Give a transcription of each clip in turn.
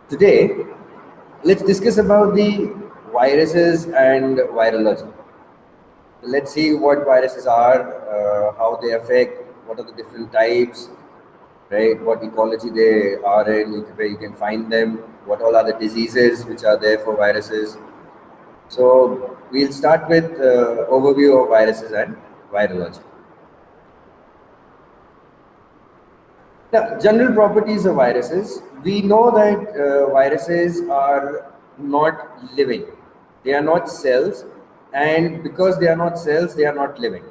Today, let's discuss about the viruses and virology. Let's see what viruses are, how they affect, what are the different types, right? What ecology they are in, where you can find them, what all are the diseases which are there for viruses. So we'll start with overview of viruses and virology. Now, general properties of viruses. We know that viruses are not living. They are not cells, and because they are not cells, they are not living.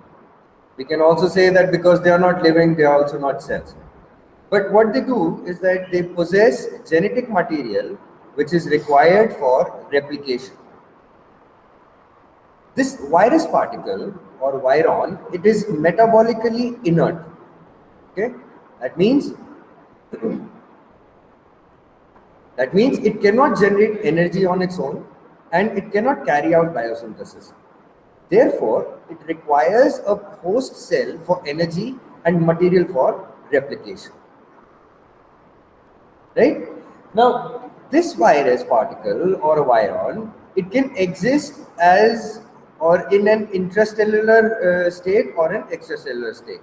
We can also say that because they are not living, they are also not cells. But what they do is that they possess genetic material which is required for replication. This virus particle or viron, it is metabolically inert. Okay, that means That means it cannot generate energy on its own and it cannot carry out biosynthesis. Therefore, it requires a host cell for energy and material for replication. Right? Now, this virus particle or a viron, it can exist as or in an intracellular state or an extracellular state.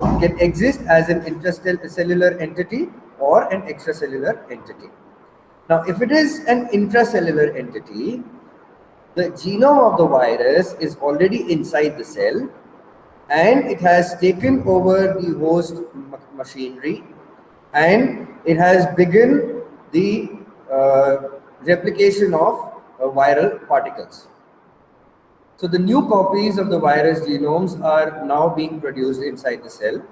It can exist as an intracellular entity or an extracellular entity. Now, if it is an intracellular entity, the genome of the virus is already inside the cell and it has taken over the host machinery and it has begun the replication of viral particles. So the new copies of the virus genomes are now being produced inside the cell,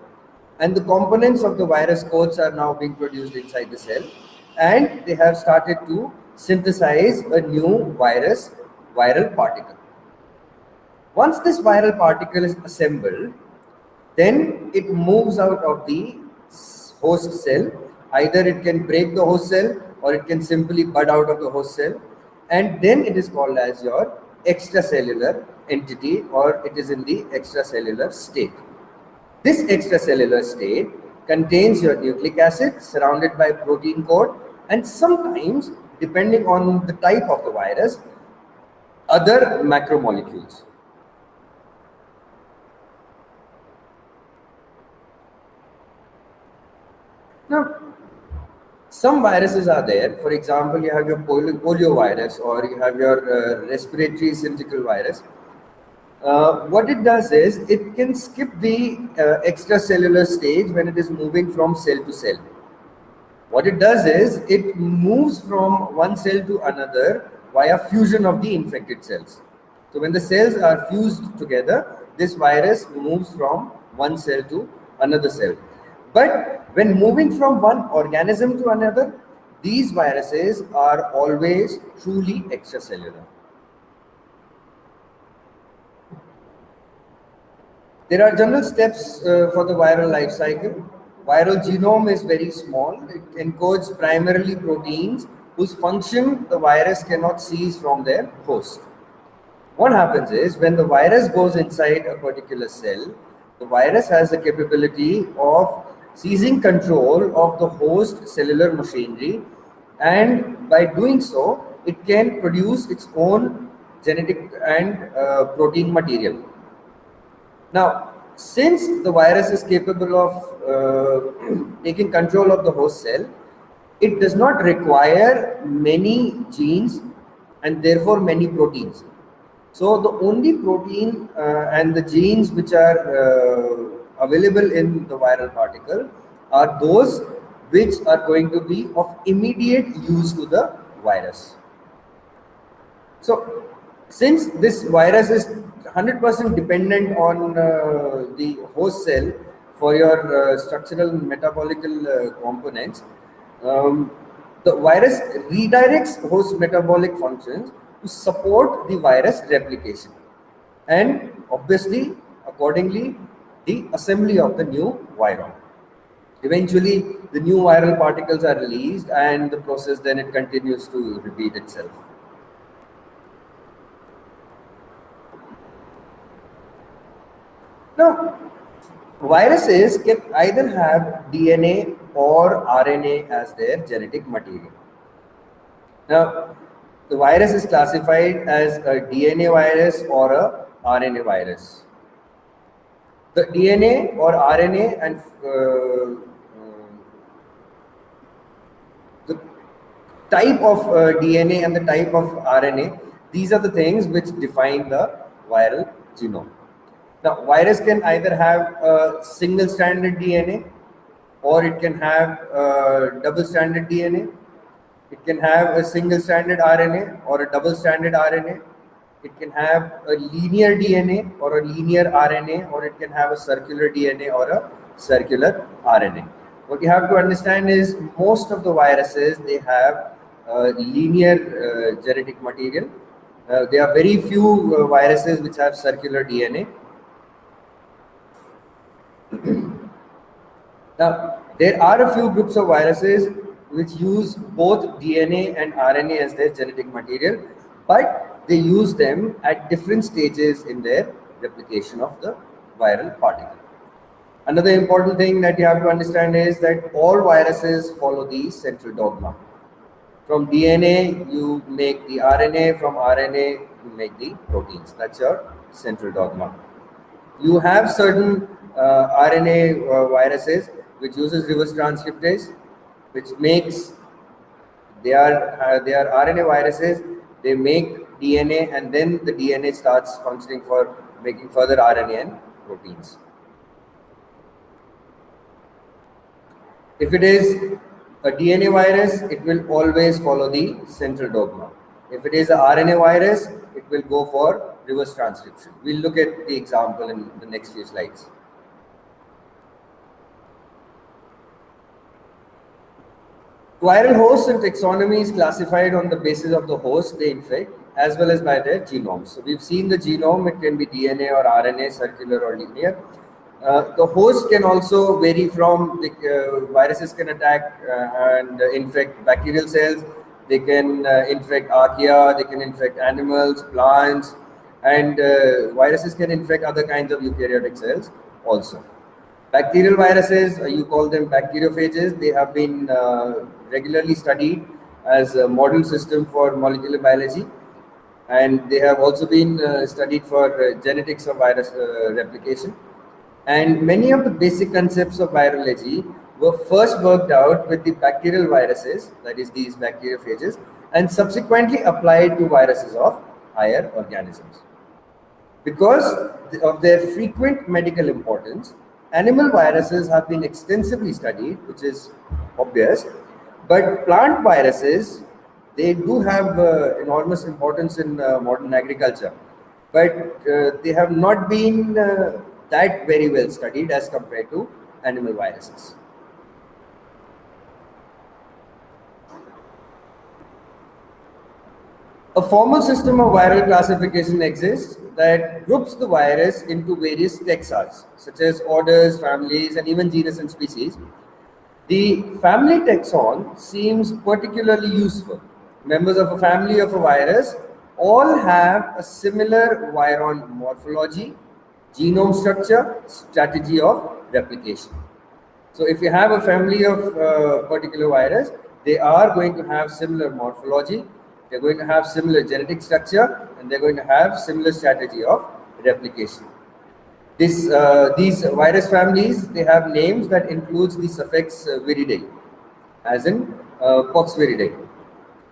and the components of the virus codes are now being produced inside the cell, and they have started to synthesize a new viral particle. Once this viral particle is assembled, then it moves out of the host cell. Either it can break the host cell or it can simply bud out of the host cell, and then it is called as your extracellular entity, or it is in the extracellular state. This extracellular state contains your nucleic acid surrounded by protein coat, and sometimes, depending on the type of the virus, other macromolecules. Now, some viruses are there. For example, you have your polio virus or you have your respiratory syncytial virus. What it does is it can skip the extracellular stage when it is moving from cell to cell. What it does is it moves from one cell to another via fusion of the infected cells. So when the cells are fused together, this virus moves from one cell to another cell. But when moving from one organism to another, these viruses are always truly extracellular. There are general steps for the viral life cycle. Viral genome is very small. It encodes primarily proteins whose function the virus cannot seize from their host. What happens is when the virus goes inside a particular cell, the virus has the capability of seizing control of the host cellular machinery, and by doing so, it can produce its own genetic and protein material. Now, since the virus is capable of taking control of the host cell, it does not require many genes and therefore many proteins. So the only protein and the genes which are available in the viral particle are those which are going to be of immediate use to the virus. So, since this virus is 100% dependent on the host cell for your structural and metabolical components, um, the virus redirects host metabolic functions to support the virus replication. And obviously, accordingly, the assembly of the new viron. Eventually, the new viral particles are released, and the process then it continues to repeat itself. Now, viruses can either have DNA or RNA as their genetic material. Now, the virus is classified as a DNA virus or a RNA virus. The DNA or RNA and the type of DNA and the type of RNA, these are the things which define the viral genome. Now, virus can either have a single stranded DNA or it can have double stranded DNA. It can have a single stranded RNA or a double stranded RNA. It can have a linear DNA or a linear RNA, or it can have a circular DNA or a circular RNA. What you have to understand is most of the viruses, they have linear genetic material. There are very few viruses which have circular DNA. Now, there are a few groups of viruses which use both DNA and RNA as their genetic material, but they use them at different stages in their replication of the viral particle. Another important thing that you have to understand is that all viruses follow the central dogma. From DNA, you make the RNA, from RNA, you make the proteins. That's your central dogma. You have certain RNA viruses which uses reverse transcriptase, which makes they are RNA viruses. They make DNA, and then the DNA starts functioning for making further RNA and proteins. If it is a DNA virus, it will always follow the central dogma. If it is a RNA virus, it will go for reverse transcription. We'll look at the example in the next few slides. Viral hosts and taxonomy is classified on the basis of the host they infect as well as by their genomes. So we've seen the genome, it can be DNA or RNA, circular or linear. The host can also vary from the viruses can attack and infect bacterial cells. They can infect archaea, they can infect animals, plants, and viruses can infect other kinds of eukaryotic cells also. Bacterial viruses, you call them bacteriophages. They have been regularly studied as a model system for molecular biology, and they have also been studied for genetics of virus replication. And many of the basic concepts of virology were first worked out with the bacterial viruses, that is these bacteriophages, and subsequently applied to viruses of higher organisms. Because of their frequent medical importance, animal viruses have been extensively studied, which is obvious, but plant viruses, they do have enormous importance in modern agriculture, but they have not been that very well studied as compared to animal viruses. A formal system of viral classification exists that groups the virus into various taxa, such as orders, families, and even genus and species. The family taxon seems particularly useful. Members of a family of a virus all have a similar viron morphology, genome structure, strategy of replication. So if you have a family of particular virus, they are going to have similar morphology, they're going to have similar genetic structure, and they're going to have similar strategy of replication. These virus families, they have names that includes the suffix viridae, as in poxviridae,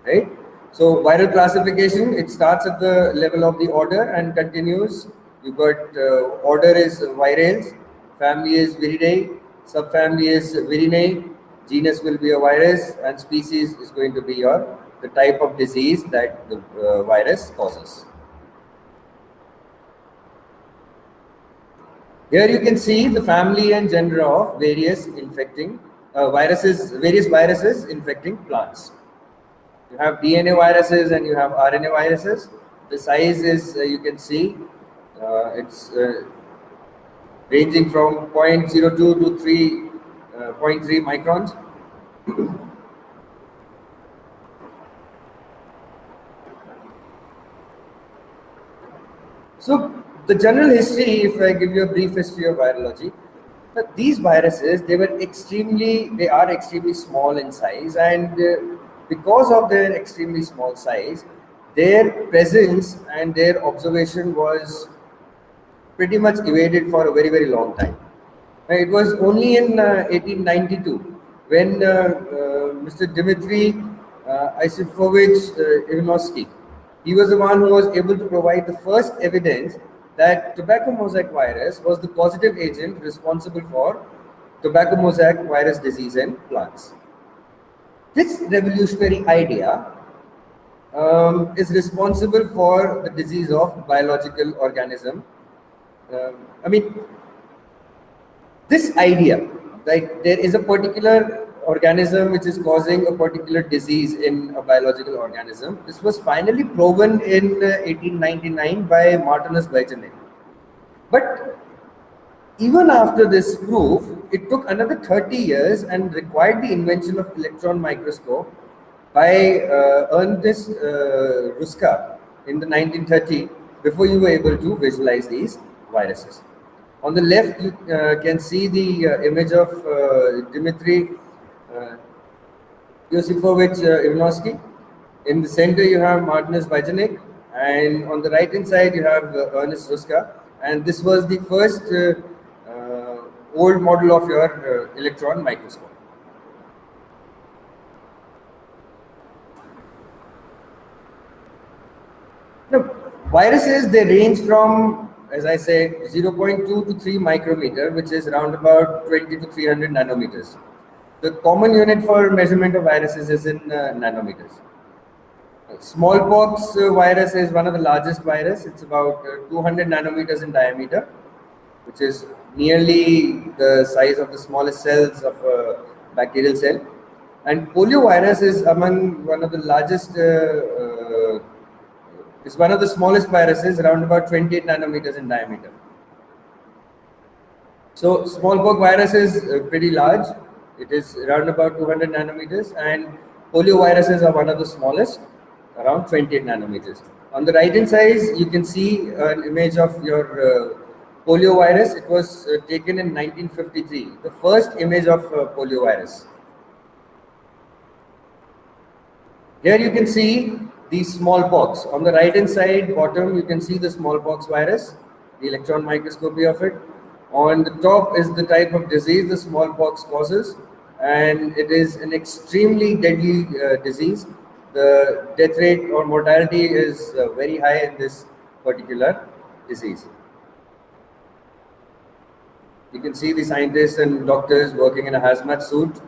right? So viral classification, it starts at the level of the order and continues. You got order is virales, family is viridae, subfamily is virinae, genus will be a virus, and species is going to be the type of disease that the virus causes. Here you can see the family and gender of various infecting various viruses infecting plants. You have DNA viruses and you have RNA viruses. The size is, you can see, it's ranging from 0.02 to 3.3 microns. So the general history, if I give you a brief history of virology, these viruses, they are extremely small in size, and because of their extremely small size, their presence and their observation was pretty much evaded for a very, very long time. It was only in 1892 when Mr. Dmitry Isifovich Ivanovsky, he was the one who was able to provide the first evidence that tobacco mosaic virus was the causative agent responsible for tobacco mosaic virus disease in plants. This revolutionary idea is responsible for the disease of biological organism. I mean, this idea that there is a particular organism which is causing a particular disease in a biological organism, this was finally proven in 1899 by Martinus Weizsäcker. But even after this proof, it took another 30 years and required the invention of electron microscope by Ernst Ruska in the 1930 before you were able to visualize these viruses. On the left, you can see the image of Dmitry Yosifovich Ivanovsky. In the center, you have Martinus Weizsäcker, and on the right hand side, you have Ernst Ruska. And this was the first old model of your electron microscope. Now, viruses, they range from, as I said, 0.2 to 3 micrometer, which is around about 20 to 300 nanometers. The common unit for measurement of viruses is in nanometers. Smallpox virus is one of the largest virus. It's about 200 nanometers in diameter, which is nearly the size of the smallest cells of a bacterial cell. And poliovirus is among one of the largest, it's one of the smallest viruses, around about 28 nanometers in diameter. So smallpox virus is pretty large. It is around about 200 nanometers, and polioviruses are one of the smallest, around 28 nanometers. On the right hand side, you can see an image of your poliovirus. It was taken in 1953, the first image of poliovirus. Here you can see the smallpox. On the right hand side bottom, you can see the smallpox virus, the electron microscopy of it. On the top is the type of disease the smallpox causes, and it is an extremely deadly disease. The death rate or mortality is very high in this particular disease. You can see the scientists and doctors working in a hazmat suit.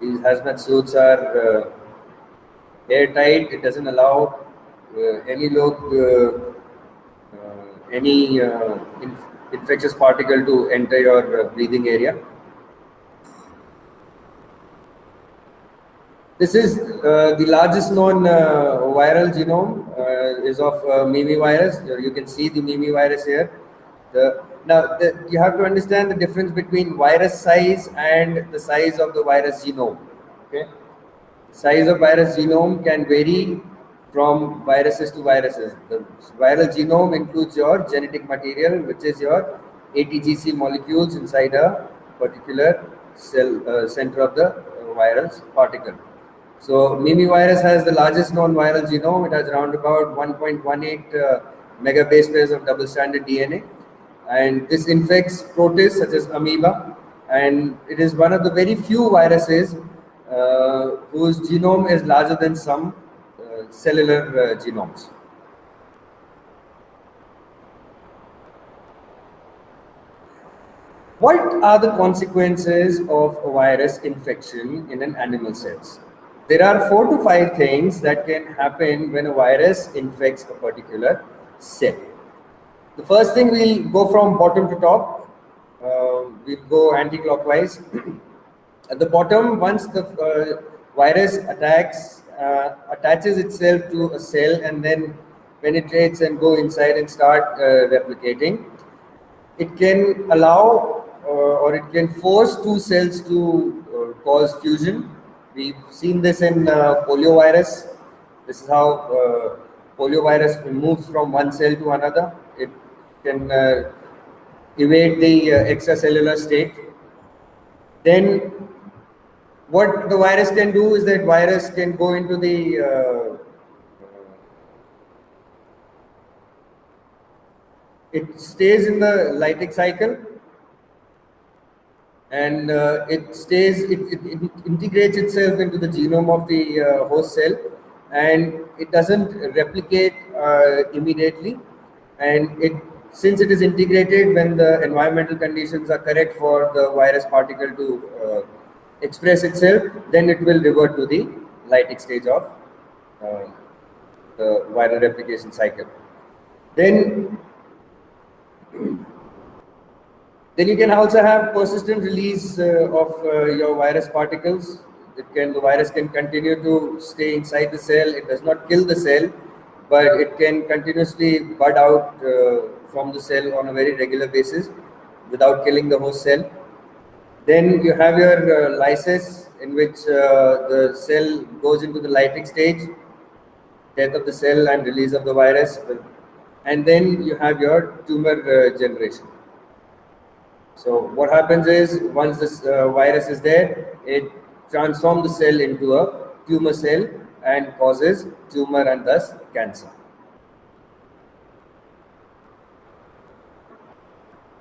These hazmat suits are airtight. It doesn't allow any infectious particle to enter your breathing area. This is the largest known viral genome is of Mimi virus. You can see the Mimi virus here. You have to understand the difference between virus size and the size of the virus genome. Okay, size of virus genome can vary from viruses to viruses. The viral genome includes your genetic material, which is your ATGC molecules inside a particular cell center of the viral particle. So Mimi virus has the largest known viral genome. It has around about 1.18 megabase pairs of double-stranded DNA, and this infects protists such as amoeba. And it is one of the very few viruses whose genome is larger than some cellular genomes. What are the consequences of a virus infection in an animal cells? There are 4 to 5 things that can happen when a virus infects a particular cell. The first thing, we'll go from bottom to top. We'll go anti-clockwise. At the bottom, once the virus attaches itself to a cell and then penetrates and go inside and start replicating, it can allow or it can force 2 cells to cause fusion. We've seen this in poliovirus. This is how poliovirus moves from one cell to another. It can evade the extracellular state. Then What the virus can do is that virus can go into the it stays in the lytic cycle, and it integrates itself into the genome of the host cell, and it doesn't replicate immediately, and since it is integrated, when the environmental conditions are correct for the virus particle to express itself, then it will revert to the lytic stage of uh, the viral replication cycle. Then you can also have persistent release of your virus particles. The virus can continue to stay inside the cell. It does not kill the cell, but it can continuously bud out from the cell on a very regular basis without killing the host cell. Then you have your lysis, in which the cell goes into the lytic stage, death of the cell and release of the virus. And then you have your tumor generation. So what happens is, once this virus is there, it transforms the cell into a tumor cell and causes tumor and thus cancer.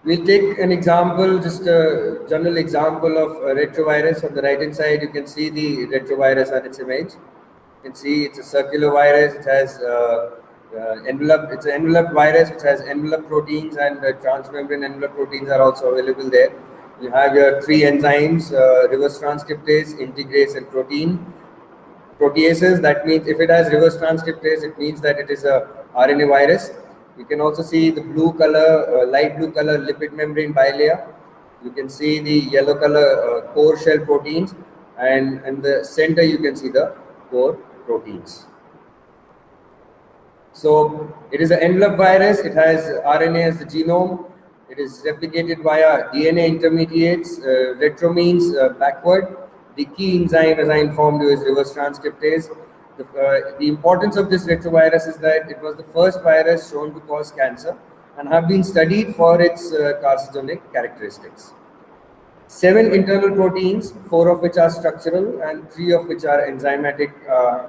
We'll take an example, just a general example of a retrovirus. On the right hand side, you can see the retrovirus on its image. You can see it's a circular virus. It has it's an enveloped virus which has envelope proteins, and transmembrane envelope proteins are also available there. You have your three enzymes, reverse transcriptase, integrase, and proteases. That means if it has reverse transcriptase, it means that it is a RNA virus. You can also see the blue color, light blue color lipid membrane bilayer. You can see the yellow color core shell proteins, and in the center you can see the core proteins. So it is an envelope virus. It has RNA as the genome. It is replicated via DNA intermediates. Retro means backward. The key enzyme, as I informed you, is reverse transcriptase. The importance of this retrovirus is that it was the first virus shown to cause cancer and have been studied for its carcinogenic characteristics. 7 internal proteins, 4 of which are structural and 3 of which are enzymatic,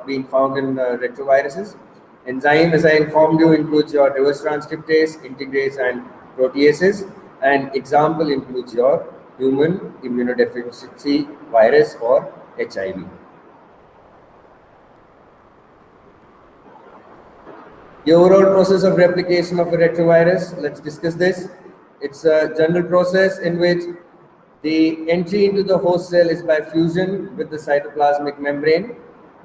being found in retroviruses. Enzyme, as I informed you, includes your reverse transcriptase, integrase, and proteases. And example includes your human immunodeficiency virus or HIV. The overall process of replication of a retrovirus, let's discuss this. It's a general process in which the entry into the host cell is by fusion with the cytoplasmic membrane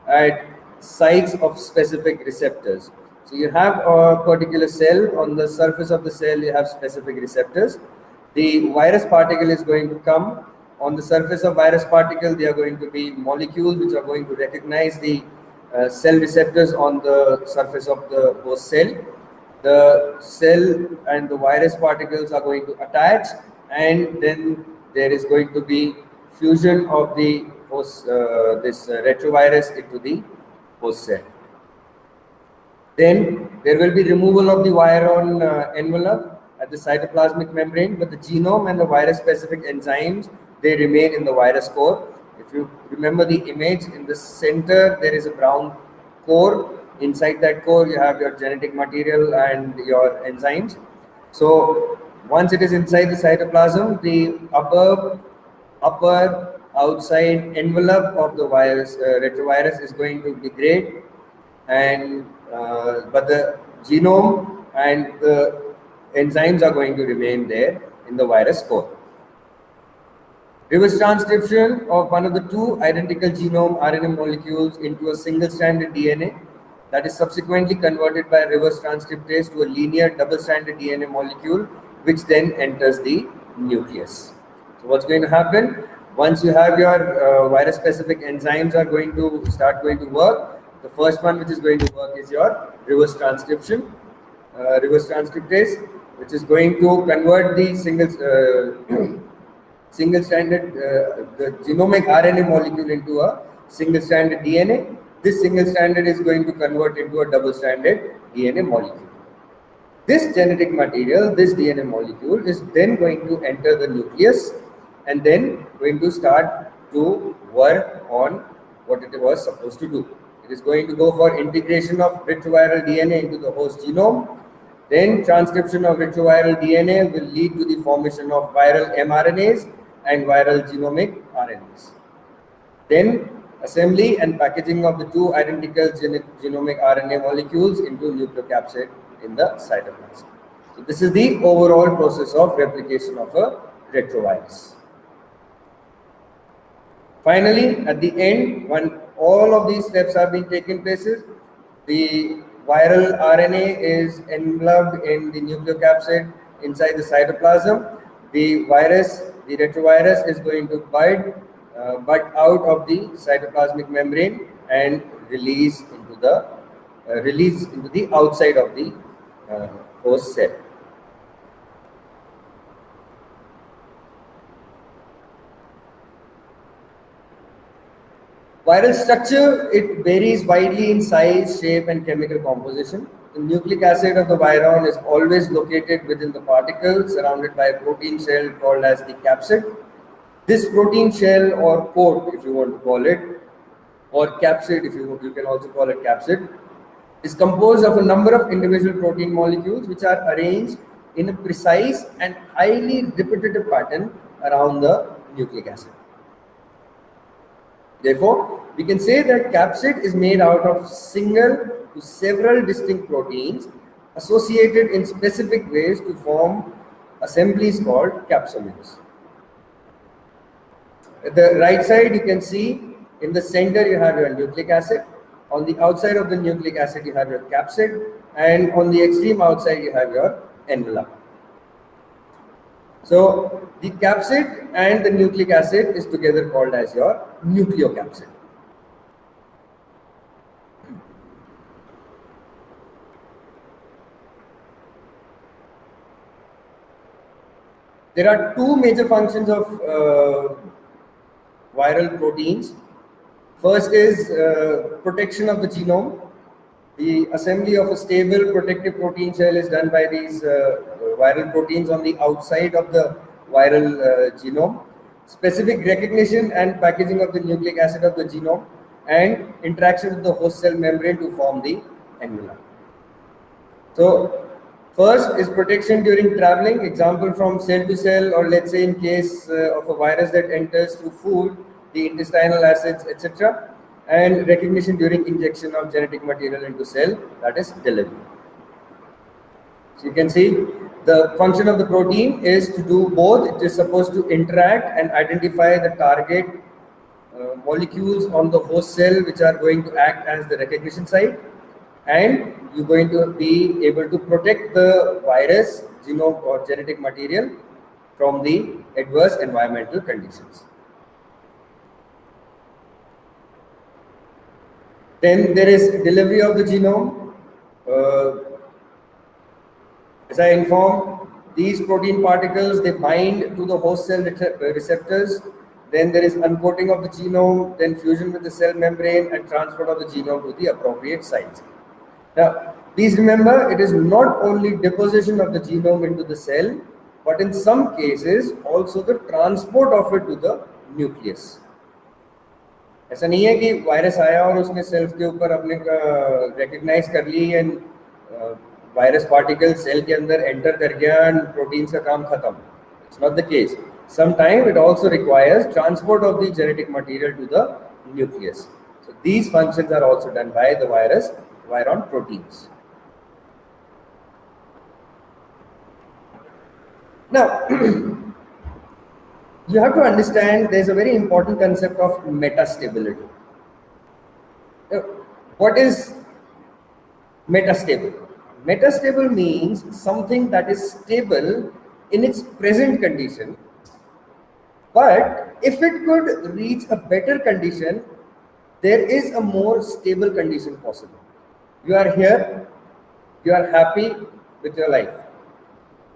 at sites of specific receptors. So you have a particular cell. On the surface of the cell, you have specific receptors. The virus particle is going to come. On the surface of virus particle, there are going to be molecules which are going to recognize the cell receptors on the surface of the host cell. The cell and the virus particles are going to attach, and then there is going to be fusion of the host, this retrovirus into the host cell. Then there will be removal of the virion envelope at the cytoplasmic membrane, but the genome and the virus-specific enzymes, they remain in the virus core. If you remember the image, in the center there is a brown core. Inside that core you have your genetic material and your enzymes. So once it is inside the cytoplasm, the upper outside envelope of the virus retrovirus is going to degrade, and but the genome and the enzymes are going to remain there in the virus core. Reverse transcription of one of the 2 identical genome RNA molecules into a single-stranded DNA, that is subsequently converted by reverse transcriptase to a linear double-stranded DNA molecule, which then enters the nucleus. So what's going to happen? Once you have your virus-specific enzymes are going to start going to work, the first one which is going to work is your reverse transcription, reverse transcriptase, which is going to convert the single-stranded, the genomic RNA molecule into a single-stranded DNA. This single-stranded is going to convert into a double-stranded DNA molecule. This genetic material, this DNA molecule, is then going to enter the nucleus and then going to start to work on what it was supposed to do. It is going to go for integration of retroviral DNA into the host genome. Then transcription of retroviral DNA will lead to the formation of viral mRNAs and viral genomic RNAs. Then assembly and packaging of the two identical genomic RNA molecules into nucleocapsid in the cytoplasm. So this is the overall process of replication of a retrovirus. Finally, at the end, when all of these steps have been taken places, the viral RNA is enveloped in the nucleocapsid inside the cytoplasm. The virus, the retrovirus, is going to bud out of the cytoplasmic membrane and release into the outside of the host cell. Viral structure, it varies widely in size, shape, and chemical composition. The nucleic acid of the viron is always located within the particle, surrounded by a protein shell called as the capsid. This protein shell, or coat if you want to call it, or capsid if you can also call it capsid, is composed of a number of individual protein molecules which are arranged in a precise and highly repetitive pattern around the nucleic acid. Therefore, we can say that capsid is made out of single to several distinct proteins associated in specific ways to form assemblies called capsomes. At the right side, you can see in the center you have your nucleic acid. On the outside of the nucleic acid, you have your capsid, and on the extreme outside, you have your envelope. So the capsid and the nucleic acid is together called as your nucleocapsid. There are two major functions of viral proteins. First is protection of the genome. The assembly of a stable protective protein shell is done by these viral proteins on the outside of the viral genome. Specific recognition and packaging of the nucleic acid of the genome, and interaction with the host cell membrane to form the envelope. So first is protection during traveling, example from cell to cell, or let's say in case of a virus that enters through food, the intestinal acids, etc. And recognition during injection of genetic material into cell, that is delivery. So you can see the function of the protein is to do both. It is supposed to interact and identify the target molecules on the host cell which are going to act as the recognition site, and you're going to be able to protect the virus, genome or genetic material from the adverse environmental conditions. Then there is delivery of the genome. As I informed, these protein particles, they bind to the host cell receptors. Then there is uncoating of the genome, then fusion with the cell membrane and transport of the genome to the appropriate sites. Now, please remember, it is not only deposition of the genome into the cell, but in some cases also the transport of it to the nucleus. ऐसा नहीं है कि virus आया और उसने sales के ऊपर अपने रिकग्नाइज कर ली एंड वायरस पार्टिकल सेल के अंदर एंटर कर गया एंड प्रोटीन्स का काम खत्म. It's not the case. Sometimes it also requires transport of the genetic material to the nucleus. So these functions are also done by the viron proteins. Now, you have to understand there's a very important concept of metastability. What is metastable? Metastable means something that is stable in its present condition, but if it could reach a better condition, there is a more stable condition possible. You are here, you are happy with your life,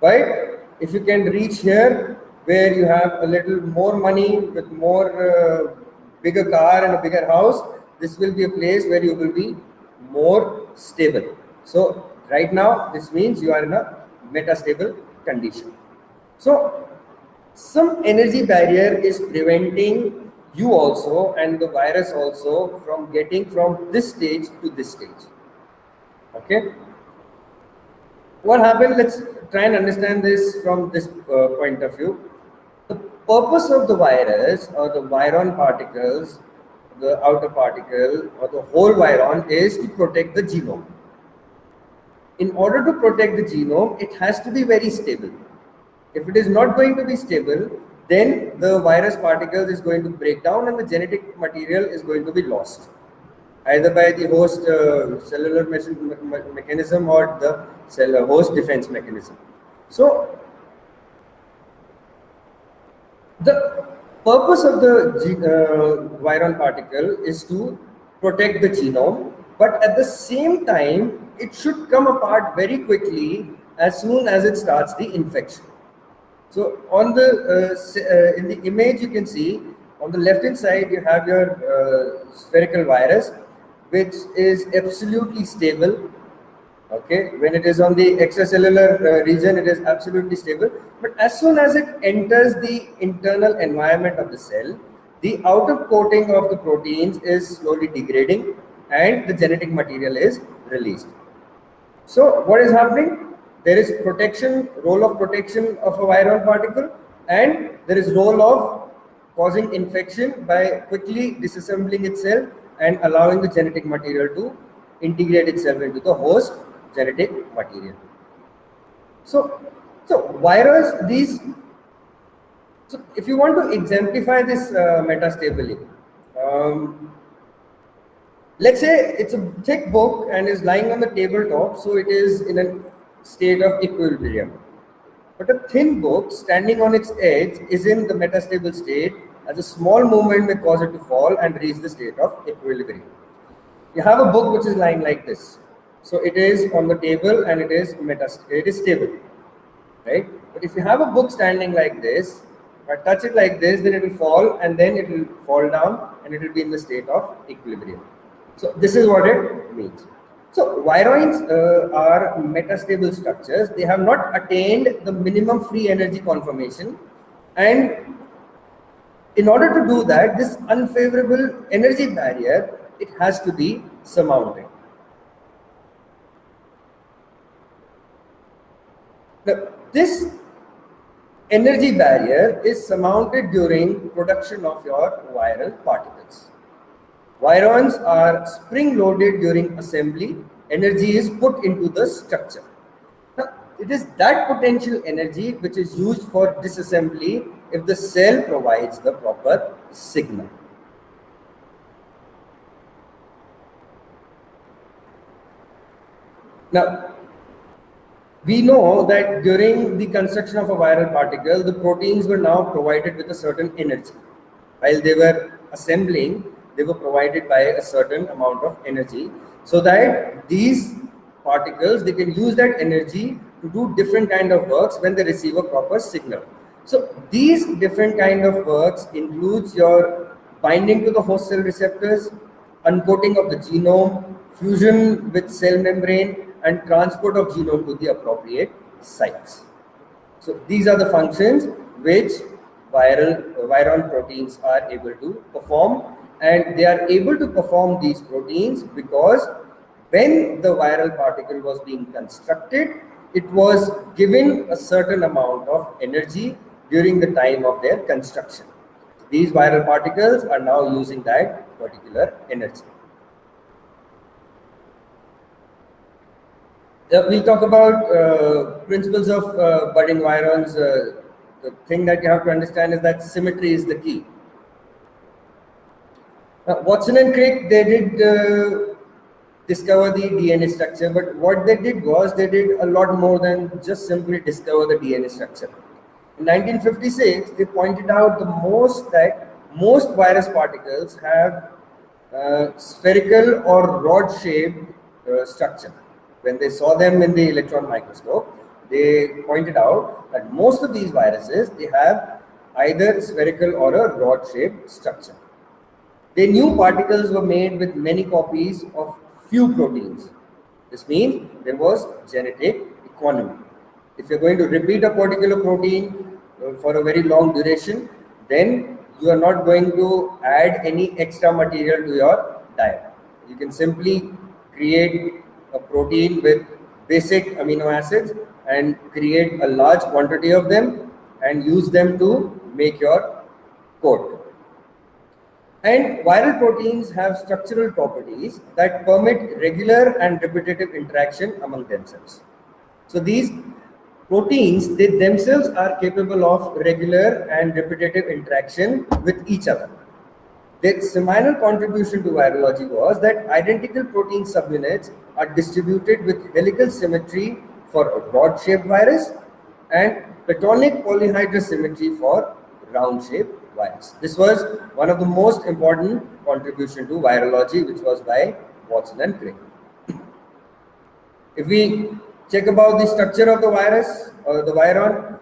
right? If you can reach here where you have a little more money with more bigger car and a bigger house, this will be a place where you will be more stable. So right now this means you are in a metastable condition. So some energy barrier is preventing you also and the virus also from getting from this stage to this stage. Okay. What happened? Let's try and understand this from this point of view. The purpose of the virus or the viron particles, the outer particle or the whole viron is to protect the genome. In order to protect the genome, it has to be very stable. If it is not going to be stable, then the virus particles is going to break down and the genetic material is going to be lost, either by the host cellular mechanism or the host defense mechanism. So the purpose of the viron particle is to protect the genome, but at the same time, it should come apart very quickly as soon as it starts the infection. So on the in the image you can see on the left hand side you have your spherical virus, which is absolutely stable. Okay, when it is on the extracellular region, it is absolutely stable. But as soon as it enters the internal environment of the cell, the outer coating of the proteins is slowly degrading and the genetic material is released. So what is happening? There is protection, role of protection of a viral particle, and there is role of causing infection by quickly disassembling itself and allowing the genetic material to integrate itself into the host genetic material. So virus, these, so if you want to exemplify this metastably, let's say it's a thick book and is lying on the tabletop, so it is in a state of equilibrium. But a thin book standing on its edge is in the metastable state, as a small movement may cause it to fall and reach the state of equilibrium. You have a book which is lying like this. So it is on the table and it is stable, right? But if you have a book standing like this, if I touch it like this, then it will fall and then it will fall down and it will be in the state of equilibrium. So this is what it means. So viroins are metastable structures. They have not attained the minimum free energy conformation, and in order to do that, this unfavorable energy barrier, it has to be surmounted. Now, this energy barrier is surmounted during production of your viral particles. Virons are spring-loaded during assembly. Energy is put into the structure. Now, it is that potential energy which is used for disassembly if the cell provides the proper signal. Now, we know that during the construction of a viral particle, the proteins were now provided with a certain energy. While they were assembling, they were provided by a certain amount of energy, so that these particles, they can use that energy to do different kind of works when they receive a proper signal. So these different kind of works includes your binding to the host cell receptors, uncoating of the genome, fusion with cell membrane, and transport of genome to the appropriate sites. So these are the functions which viron proteins are able to perform, and they are able to perform these proteins because when the viral particle was being constructed, it was given a certain amount of energy during the time of their construction. These viral particles are now using that particular energy. We'll talk about principles of budding virons. The thing that you have to understand is that symmetry is the key. Watson and Crick, they did discover the DNA structure, but what they did was they did a lot more than just simply discover the DNA structure. In 1956, they pointed out that most virus particles have spherical or rod-shaped structure. When they saw them in the electron microscope, they pointed out that most of these viruses, they have either spherical or a rod-shaped structure. They knew particles were made with many copies of few proteins. This means there was genetic economy. If you're going to repeat a particular protein for a very long duration, then you are not going to add any extra material to your diet. You can simply create a protein with basic amino acids and create a large quantity of them and use them to make your coat. And viral proteins have structural properties that permit regular and repetitive interaction among themselves. So these proteins, they themselves are capable of regular and repetitive interaction with each other. The seminal contribution to virology was that identical protein subunits are distributed with helical symmetry for a rod-shaped virus and platonic polyhedral symmetry for round-shaped virus. This was one of the most important contribution to virology, which was by Watson and Crick. If we check about the structure of the virus or the viron,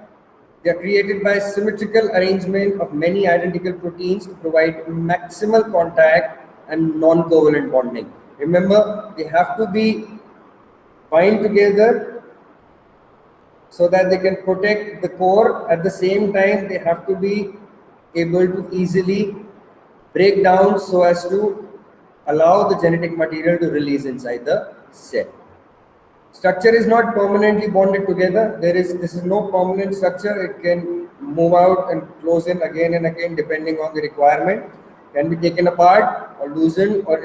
they are created by symmetrical arrangement of many identical proteins to provide maximal contact and non-covalent bonding. Remember, they have to be bind together so that they can protect the core. At the same time, they have to be able to easily break down so as to allow the genetic material to release inside the cell. Structure is not permanently bonded together. This is no permanent structure. It can move out and close in again and again depending on the requirement. Can be taken apart or loosened, or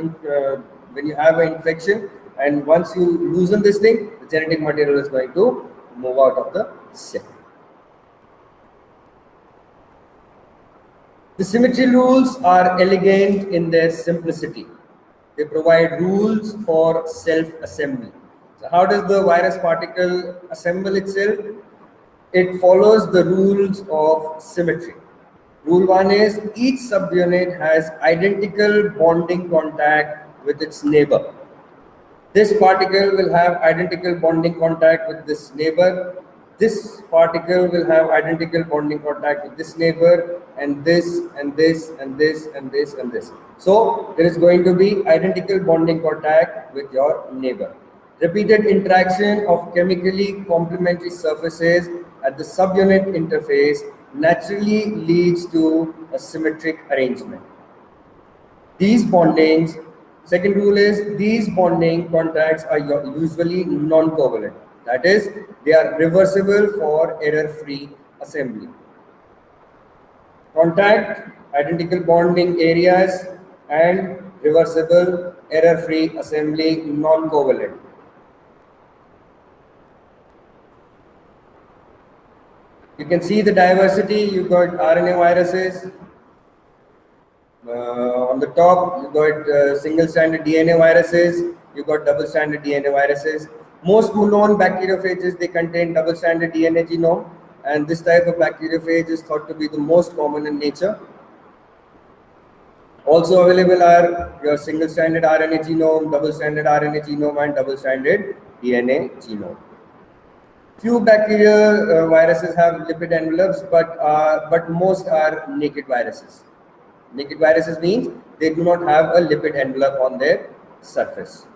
when you have an infection, and once you loosen this thing, the genetic material is going to move out of the cell. The symmetry rules are elegant in their simplicity. They provide rules for self-assembly. So how does the virus particle assemble itself? It follows the rules of symmetry. Rule 1 is each subunit has identical bonding contact with its neighbor. This particle will have identical bonding contact with this neighbor. This particle will have identical bonding contact with this neighbor, and this, and this, and this, and this, and this. So there is going to be identical bonding contact with your neighbor. Repeated interaction of chemically complementary surfaces at the subunit interface naturally leads to a symmetric arrangement. These bondings, second rule is these bonding contacts are usually non-covalent. That is, they are reversible for error-free assembly. Contact, identical bonding areas, and reversible error-free assembly, non-covalent. You can see the diversity. You got RNA viruses. On the top, you got single-stranded DNA viruses. You got double-stranded DNA viruses. Most known bacteriophages, they contain double-stranded DNA genome, and this type of bacteriophage is thought to be the most common in nature. Also available are your single-stranded RNA genome, double-stranded RNA genome, and double-stranded DNA genome. Few bacteria viruses have lipid envelopes, but most are naked viruses. Naked viruses means they do not have a lipid envelope on their surface.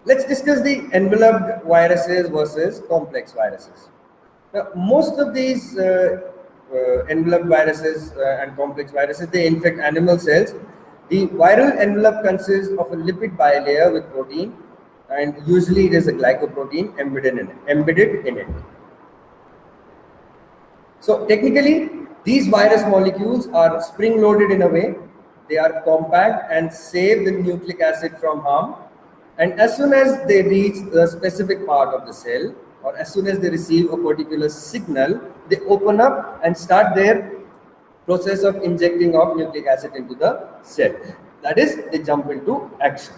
Let's discuss the enveloped viruses versus complex viruses. Now, most of these enveloped viruses and complex viruses, they infect animal cells. The viral envelope consists of a lipid bilayer with protein, and usually it is a glycoprotein embedded in it. So technically, these virus molecules are spring-loaded in a way. They are compact and save the nucleic acid from harm. And as soon as they reach the specific part of the cell, or as soon as they receive a particular signal, they open up and start their process of injecting of nucleic acid into the cell. That is, they jump into action.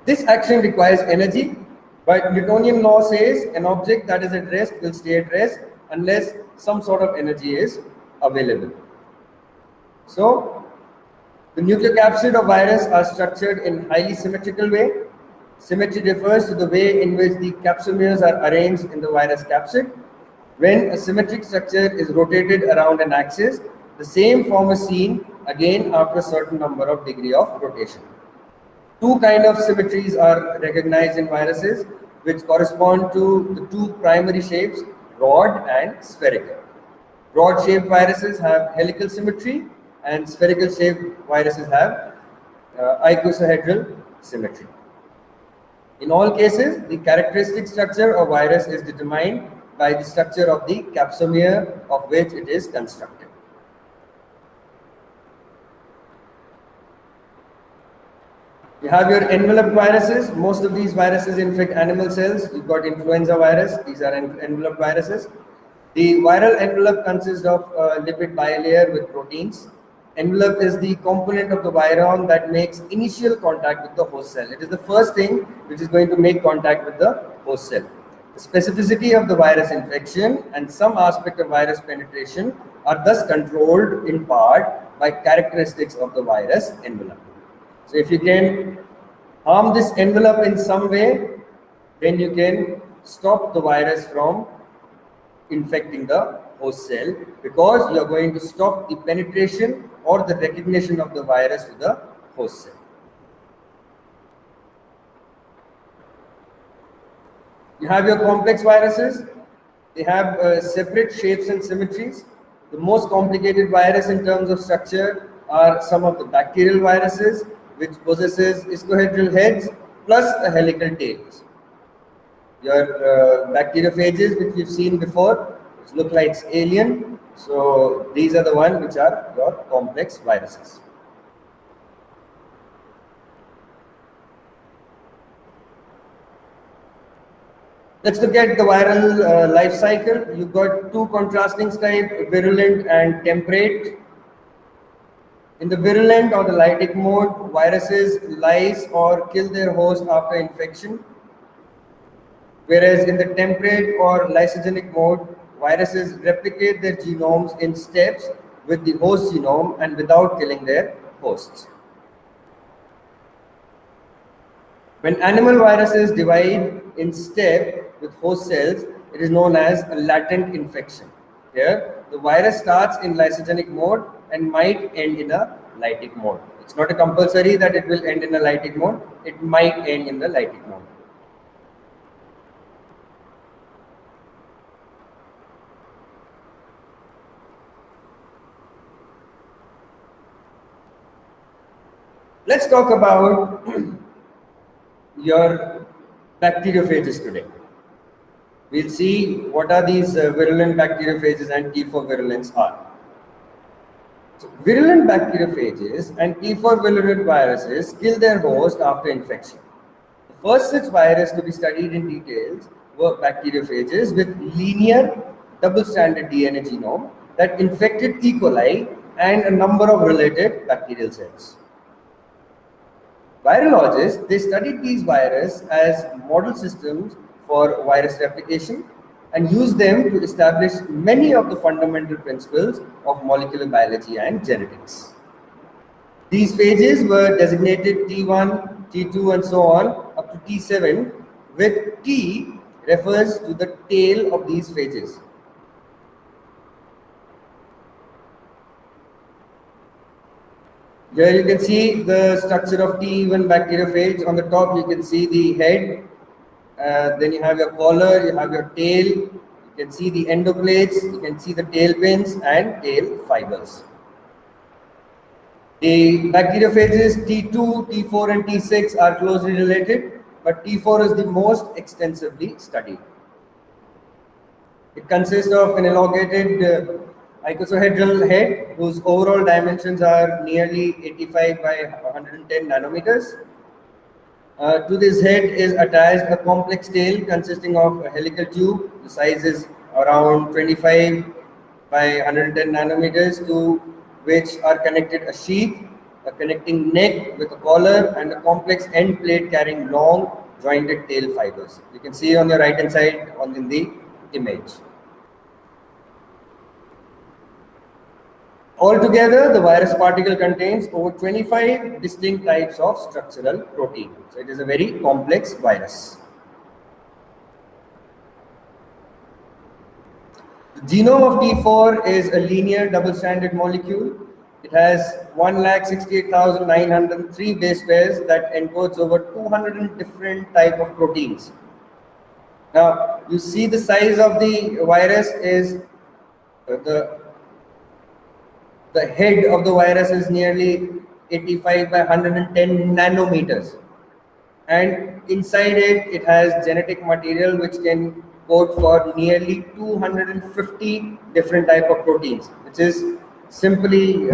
This action requires energy, but Newtonian law says an object that is at rest will stay at rest unless some sort of energy is available. So, the nucleocapsid of virus are structured in highly symmetrical way. Symmetry refers to the way in which the capsomeres are arranged in the virus capsid. When a symmetric structure is rotated around an axis, the same form is seen again after a certain number of degree of rotation. Two kinds of symmetries are recognized in viruses, which correspond to the two primary shapes, rod and spherical. Rod shaped viruses have helical symmetry, and spherical shaped viruses have icosahedral symmetry. In all cases, the characteristic structure of virus is determined by the structure of the capsomere of which it is constructed. You have your enveloped viruses. Most of these viruses infect animal cells. You've got influenza virus. These are enveloped viruses. The viral envelope consists of a lipid bilayer with proteins. Envelope is the component of the viron that makes initial contact with the host cell. It is the first thing which is going to make contact with the host cell. The specificity of the virus infection and some aspect of virus penetration are thus controlled in part by characteristics of the virus envelope. So if you can harm this envelope in some way, then you can stop the virus from infecting the host cell, because you are going to stop the penetration or the recognition of the virus to the host cell. You have your complex viruses. They have separate shapes and symmetries. The most complicated virus in terms of structure are some of the bacterial viruses, which possesses icohedral heads plus a helical tails. Your bacteriophages, which we've seen before, which look like alien. So these are the ones which are your complex viruses. Let's look at the viral life cycle. You've got two contrasting types, virulent and temperate. In the virulent or the lytic mode, viruses lyse or kill their host after infection. Whereas in the temperate or lysogenic mode, viruses replicate their genomes in steps with the host genome and without killing their hosts. When animal viruses divide in step with host cells, it is known as a latent infection. Here, the virus starts in lysogenic mode and might end in a lytic mode. It's not a compulsory that it will end in a lytic mode. It might end in the lytic mode. Let's talk about your bacteriophages today. We'll see what are these virulent bacteriophages and T4 virulence are. So, virulent bacteriophages and T4 virulent viruses kill their host after infection. The first such virus to be studied in details were bacteriophages with linear double-stranded DNA genome that infected E. coli and a number of related bacterial cells. Virologists, they studied these viruses as model systems for virus replication and used them to establish many of the fundamental principles of molecular biology and genetics. These phages were designated T1, T2 and so on up to T7, with T refers to the tail of these phages. Here you can see the structure of T1 bacteriophage. On the top you can see the head, then you have your collar, you have your tail, you can see the endoplates, you can see the tail pins and tail fibers. The bacteriophages T2, T4 and T6 are closely related, but T4 is the most extensively studied. It consists of an elongated icosahedral head whose overall dimensions are nearly 85 by 110 nanometers. To this head is attached a complex tail consisting of a helical tube. The size is around 25 by 110 nanometers, to which are connected a sheath, a connecting neck with a collar, and a complex end plate carrying long jointed tail fibers. You can see on your right hand side in the image. Altogether, the virus particle contains over 25 distinct types of structural protein. So it is a very complex virus. The genome of T4 is a linear double-stranded molecule. It has 1,68,903 base pairs that encodes over 200 different types of proteins. Now you see the size of the virus is the head of the virus is nearly 85 by 110 nanometers, and inside it has genetic material which can code for nearly 250 different type of proteins, which is simply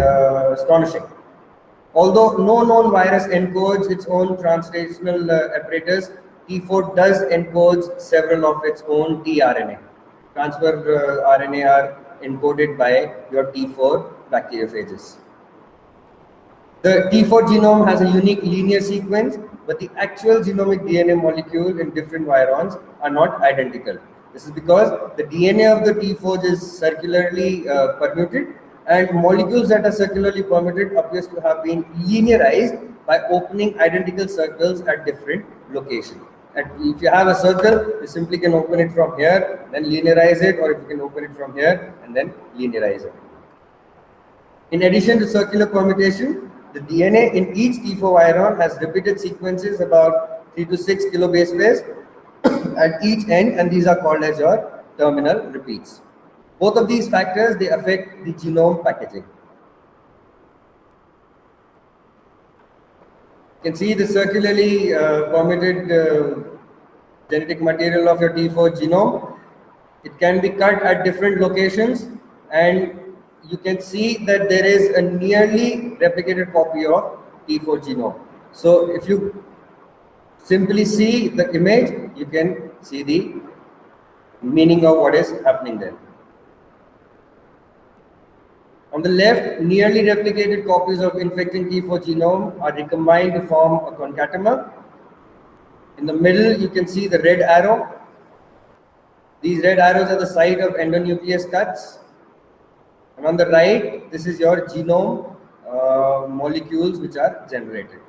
astonishing. Although no known virus encodes its own translational apparatus, T4 does encodes several of its own tRNA. Transfer RNA are encoded by your T4 bacteriophages. The T4 genome has a unique linear sequence, but the actual genomic DNA molecule in different virons are not identical. This is because the DNA of the T4 is circularly permuted, and molecules that are circularly permuted appears to have been linearized by opening identical circles at different locations. And if you have a circle, you simply can open it from here, then linearize it, or if you can open it from here and then linearize it. In addition to circular permutation, the DNA in each T4 viron has repeated sequences about 3 to 6 kilobase pairs at each end, and these are called as your terminal repeats. Both of these factors, they affect the genome packaging. You can see the circularly permuted genetic material of your T4 genome. It can be cut at different locations, and you can see that there is a nearly replicated copy of T4 genome. So if you simply see the image, you can see the meaning of what is happening there. On the left, nearly replicated copies of infecting T4 genome are recombined to form a concatemer. In the middle, you can see the red arrow. These red arrows are the site of endonuclease cuts. And on the right, this is your genome molecules which are generated.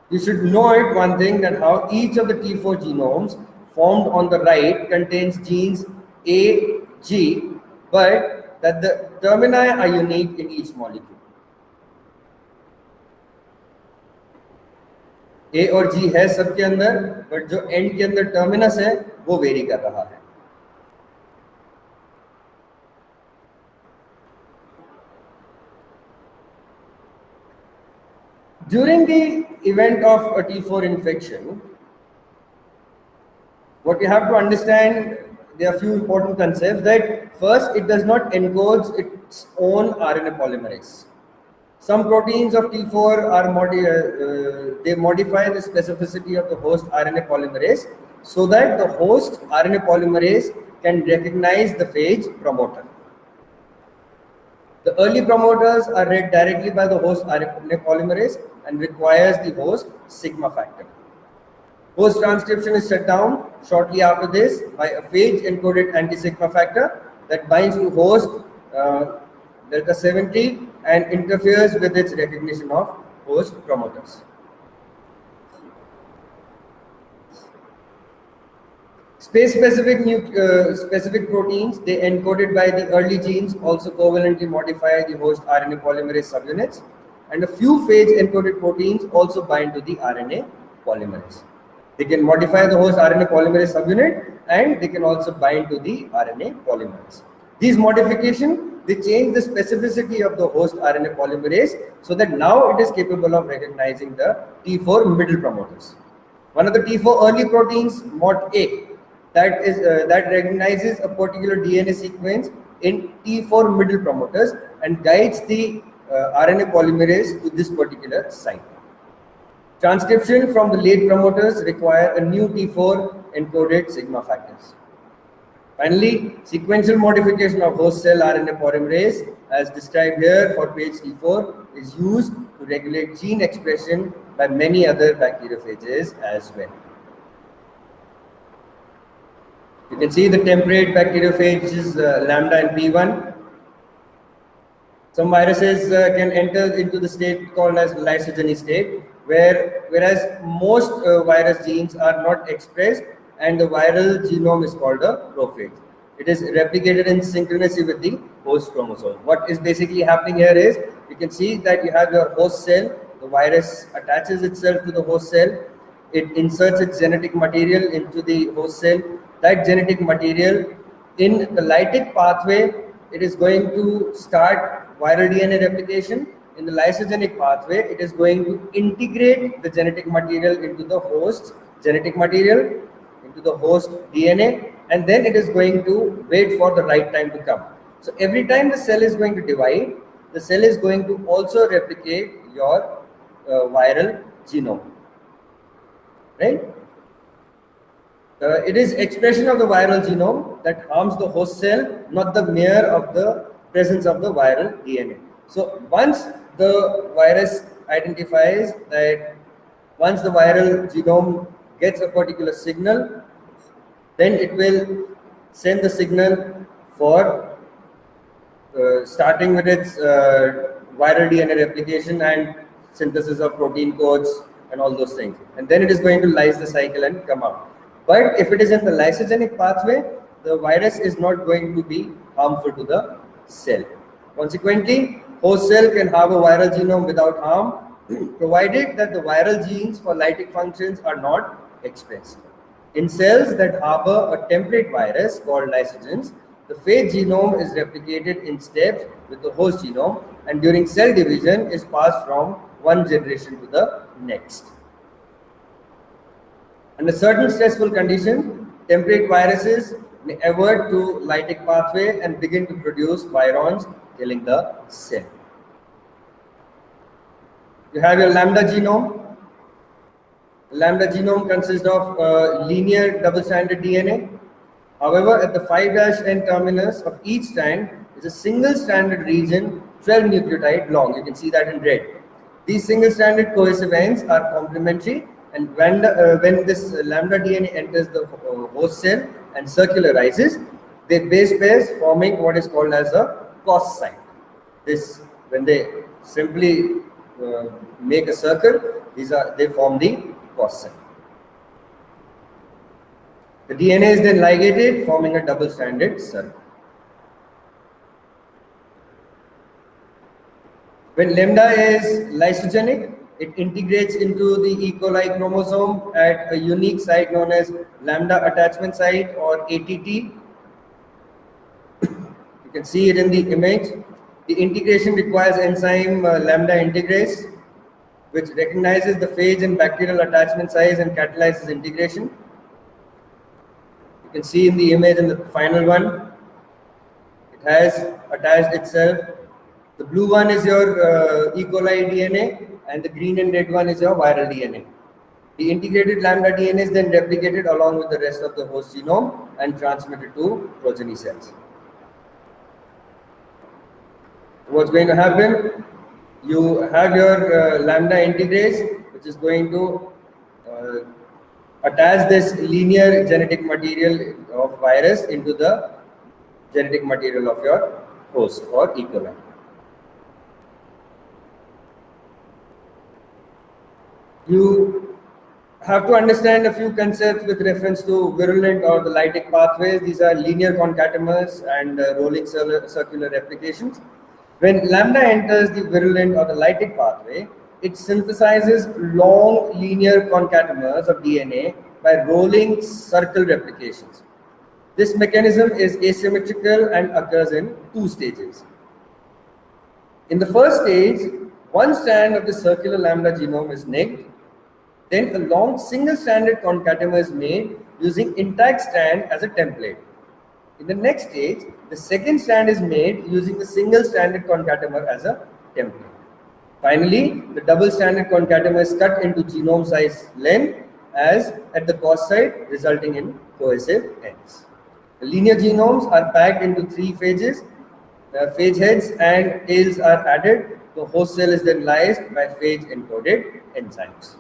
You should know one thing, that how each of the T4 genomes formed on the right contains genes A, G, but that the termini are unique in each molecule. A और G है सबके अंदर, but जो end के अंदर terminus है वो very कर रहा है. During the event of a T4 infection, what you have to understand, there are a few important concepts. That first, it does not encode its own RNA polymerase. Some proteins of T4 are they modify the specificity of the host RNA polymerase so that the host RNA polymerase can recognize the phage promoter. The early promoters are read directly by the host RNA polymerase and requires the host sigma factor. Host transcription is shut down shortly after this by a phage encoded anti-sigma factor that binds to host delta 70 and interferes with its recognition of host promoters. Space-specific proteins, they encoded by the early genes, also covalently modify the host RNA polymerase subunits, and a few phage-encoded proteins also bind to the RNA polymerase. They can modify the host RNA polymerase subunit, and they can also bind to the RNA polymerase. These modifications, they change the specificity of the host RNA polymerase so that now it is capable of recognizing the T4 middle promoters. One of the T4 early proteins, MOT-A, that recognizes a particular DNA sequence in T4 middle promoters and guides the RNA polymerase to this particular site. Transcription from the late promoters require a new T4 encoded sigma factors. Finally, sequential modification of host cell RNA polymerase, as described here for page T4, is used to regulate gene expression by many other bacteriophages as well. You can see the temperate bacteriophages lambda and P1. Some viruses can enter into the state called as lysogeny state, whereas most virus genes are not expressed, and the viral genome is called a prophage. It is replicated in synchronicity with the host chromosome. What is basically happening here is, you can see that you have your host cell, the virus attaches itself to the host cell, it inserts its genetic material into the host cell. That genetic material, in the lytic pathway, it is going to start viral DNA replication. In the lysogenic pathway, it is going to integrate the genetic material into the host genetic material, into the host DNA, and then it is going to wait for the right time to come. So every time the cell is going to divide, the cell is going to also replicate your viral genome, right? It is expression of the viral genome that harms the host cell, not the mere of the presence of the viral DNA. So once the virus identifies that, once the viral genome gets a particular signal, then it will send the signal for starting with its viral DNA replication and synthesis of protein codes and all those things. And then it is going to lyse the cycle and come out. But if it is in the lysogenic pathway, the virus is not going to be harmful to the cell. Consequently, host cell can have a viral genome without harm, provided that the viral genes for lytic functions are not expressed. In cells that harbor a template virus called lysogens, the phage genome is replicated in steps with the host genome, and during cell division is passed from one generation to the next. Under certain stressful conditions, template viruses may avert to lytic pathway and begin to produce virons, killing the cell. You have your lambda genome. The lambda genome consists of linear double-stranded DNA. However, at the 5' terminus of each strand is a single-stranded region, 12 nucleotide long. You can see that in red. These single-stranded cohesive ends are complementary, and when this lambda DNA enters the host cell and circularizes, they base pairs, forming what is called as a cos site. This, when they simply make a circle, they form the cos site. The DNA is then ligated, forming a double-stranded circle. When lambda is lysogenic, it integrates into the E. coli chromosome at a unique site known as lambda attachment site, or ATT. You can see it in the image. The integration requires enzyme lambda integrase, which recognizes the phage and bacterial attachment sites and catalyzes integration. You can see in the image in the final one, it has attached itself. The blue one is your E. coli DNA, and the green and red one is your viral DNA. The integrated lambda DNA is then replicated along with the rest of the host genome and transmitted to progeny cells. What's going to happen? You have your lambda integrase, which is going to attach this linear genetic material of virus into the genetic material of your host or E. coli. You have to understand a few concepts with reference to virulent or the lytic pathways. These are linear concatemers and rolling circular replications. When lambda enters the virulent or the lytic pathway, it synthesizes long linear concatemers of DNA by rolling circle replications. This mechanism is asymmetrical and occurs in two stages. In the first stage, one strand of the circular lambda genome is nicked. Then a long single-stranded concatemer is made using intact strand as a template. In the next stage, the second strand is made using the single-stranded concatemer as a template. Finally, the double-stranded concatemer is cut into genome size length as at the cos site, resulting in cohesive ends. The linear genomes are packed into 3 phages. Phage heads and tails are added. The host cell is then lysed by phage-encoded enzymes.